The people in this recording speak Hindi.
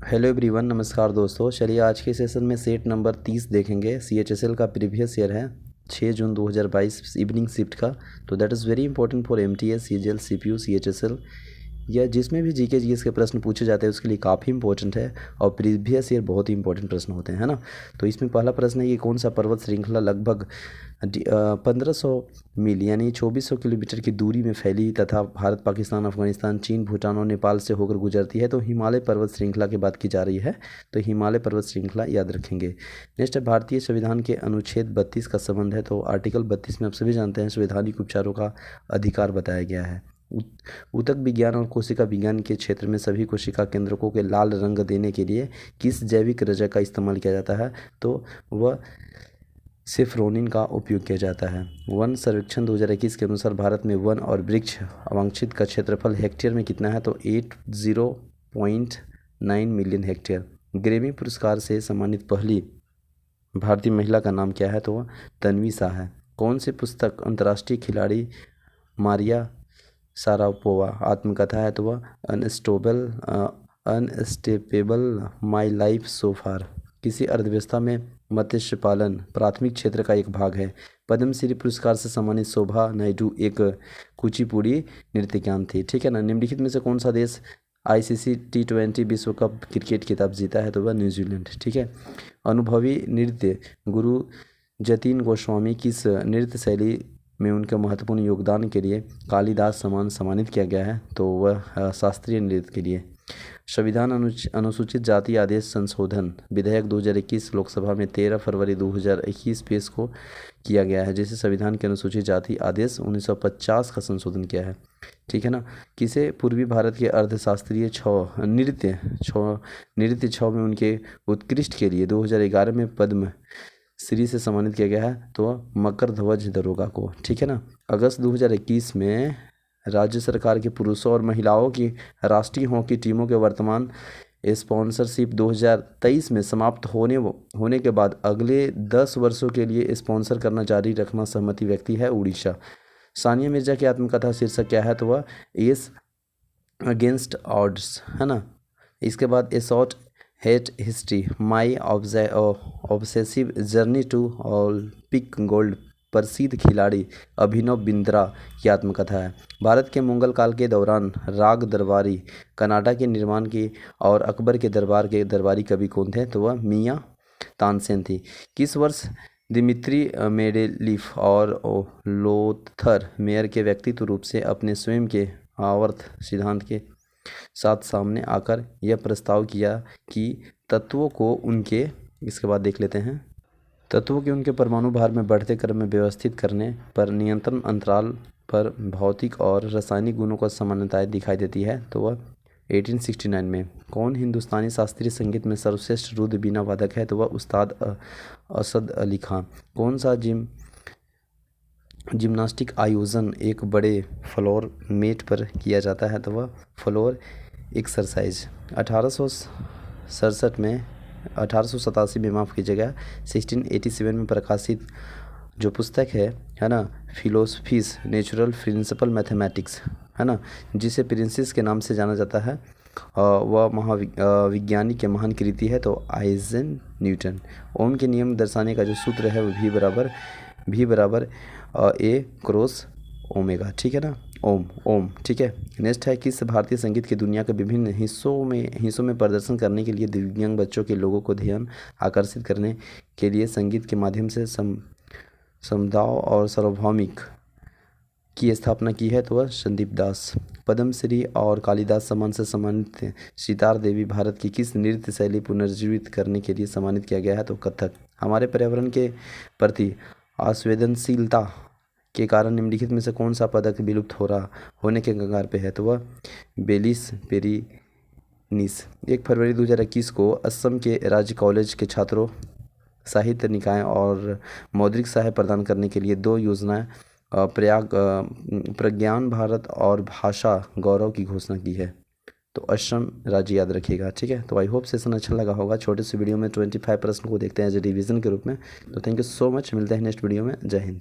हेलो एवरीवन, नमस्कार दोस्तों। चलिए आज के सेशन में सेट नंबर 30 देखेंगे। CHSL का प्रीवियस ईयर है 6 जून 2022 इवनिंग शिफ्ट का। तो that is very important for MTS, CGL, CPU, CHSL या जिसमें भी जीके जीएस के प्रश्न पूछे जाते हैं उसके लिए काफ़ी इंपॉर्टेंट है। और प्रीवियस ईयर बहुत ही इंपॉर्टेंट प्रश्न होते हैं, है ना। तो इसमें पहला प्रश्न है कि कौन सा पर्वत श्रृंखला लगभग 1500 मील यानी 2400 किलोमीटर की दूरी में फैली तथा भारत, पाकिस्तान, अफगानिस्तान, चीन, भूटान और नेपाल से होकर गुजरती है। तो हिमालय पर्वत श्रृंखला की बात की जा रही है, तो हिमालय पर्वत श्रृंखला याद रखेंगे। नेक्स्ट है भारतीय संविधान के अनुच्छेद 32 का संबंध है। तो आर्टिकल 32 में आप सभी जानते हैं संवैधानिक उपचारों का अधिकार बताया गया है। ऊतक विज्ञान और कोशिका विज्ञान के क्षेत्र में सभी कोशिका केंद्रकों के लाल रंग देने के लिए किस जैविक रजक का इस्तेमाल किया जाता है? तो वह सेफ्रोनिन का उपयोग किया जाता है। वन सर्वेक्षण 2021 के अनुसार भारत में वन और वृक्ष आवांछित का क्षेत्रफल हेक्टेयर में कितना है? तो 80.9 मिलियन हेक्टेयर। ग्रेमी पुरस्कार से सम्मानित पहली भारतीय महिला का नाम क्या है? तो वह तन्वी शाह है। कौन सी पुस्तक अंतर्राष्ट्रीय खिलाड़ी मारिया शारापोवा आत्मकथा है? तो वह अनस्टेपेबल माई लाइफ सो फार। किसी अर्थव्यवस्था में मत्स्य पालन प्राथमिक क्षेत्र का एक भाग है। पद्मश्री पुरस्कार से सम्मानित शोभा नायडू एक कुचिपुड़ी नृत्यज्ञान थी, ठीक है ना। निम्नलिखित में से कौन सा देश ICC T20 विश्व कप क्रिकेट खिताब जीता है? तो वह न्यूजीलैंड, ठीक है। अनुभवी नृत्य गुरु जतिन गोस्वामी किस नृत्य शैली में उनके महत्वपूर्ण योगदान के लिए कालिदास सम्मान सम्मानित किया गया है? तो वह शास्त्रीय नृत्य के लिए। संविधान अनुसूचित जाति आदेश संशोधन विधेयक 2021 लोकसभा में 13 फरवरी 2021 पेश को किया गया है, जिसे संविधान के अनुसूचित जाति आदेश 1950 का संशोधन किया है, ठीक है ना। किसे पूर्वी भारत के अर्थशास्त्रीय नृत्य छौ में उनके उत्कृष्ट के लिए 2011 में पद्म श्री से सम्मानित किया गया है? तो मकर ध्वज दरोगा को, ठीक है ना। अगस्त 2021 में राज्य सरकार के पुरुषों और महिलाओं की राष्ट्रीय हॉकी टीमों के वर्तमान स्पॉन्सरशिप 2023 में समाप्त होने के बाद अगले 10 वर्षों के लिए स्पॉन्सर करना जारी रखना सहमति व्यक्ति है उड़ीसा। सानिया मिर्जा की आत्मकथा शीर्षक क्या है? तो वह एस अगेंस्ट ऑड्स, है ना। इसके बाद a shot at history my obsessive journey to Olympic gold प्रसिद्ध खिलाड़ी अभिनव बिंद्रा की आत्मकथा है। भारत के मुगल काल के दौरान राग दरबारी कनाडा के निर्माण की और अकबर के दरबार के दरबारी कवि कौन थे? तो वह मियाँ तानसेन थी। किस वर्ष दिमित्री मेंडेलीफ और लोथर मेयर के व्यक्तित्व रूप से अपने स्वयं के आवर्त सिद्धांत के साथ सामने आकर यह प्रस्ताव किया कि तत्वों को उनके, इसके बाद देख लेते हैं, तत्वों के उनके परमाणु भार में बढ़ते क्रम में व्यवस्थित करने पर नियंत्रण अंतराल पर भौतिक और रासायनिक गुणों को समानताएं दिखाई देती है? तो वह 1869 में। कौन हिंदुस्तानी शास्त्रीय संगीत में सर्वश्रेष्ठ रुद्र बीना वादक है? तो वह उस्ताद असद अली खां। कौन सा जिम्नास्टिक आयोजन एक बड़े फ्लोर मेट पर किया जाता है? तो वह फ्लोर एक्सरसाइज। 1887 में माफ़ कीजिएगा 1687 में प्रकाशित जो पुस्तक है ना, फिलोसफीज नेचुरल प्रिंसिपल मैथमेटिक्स, है ना, जिसे प्रिंसिस के नाम से जाना जाता है, वह महाविज्ञानी के महान कृति है। तो आइजन न्यूटन। ओम के नियम दर्शाने का जो सूत्र है वो भी बराबर A क्रॉस ओमेगा, ठीक है ना। ओम, ठीक है। नेक्स्ट है किस भारतीय संगीत की दुनिया के विभिन्न हिस्सों में प्रदर्शन करने के लिए दिव्यांग बच्चों के लोगों को ध्यान आकर्षित करने के लिए संगीत के माध्यम से समुदाय और सार्वभौमिक की स्थापना की है? तो वह संदीप दास। पद्मश्री और कालिदास सम्मान से सम्मानित सितार देवी भारत की किस नृत्य शैली पुनर्जीवित करने के लिए सम्मानित किया गया है? तो कथक। हमारे पर्यावरण के प्रति असंवेदनशीलता के कारण निम्नलिखित में से कौन सा पदक विलुप्त होने के कगार पे है? तो वह बेलिस पेरिनिस। 1 फरवरी 2021 को असम के राज्य कॉलेज के छात्रों साहित्य निकाय और मौद्रिक सहायता प्रदान करने के लिए 2 योजनाएं प्रज्ञान भारत और भाषा गौरव की घोषणा की है। तो असम राज्य याद रखिएगा, ठीक है। तो आई होप सेशन अच्छा लगा होगा। छोटे से वीडियो में 25 प्रश्न को देखते हैं एज ए रिवीजन के रूप में। तो थैंक यू सो मच, मिलते हैं नेक्स्ट वीडियो में। जय हिंद।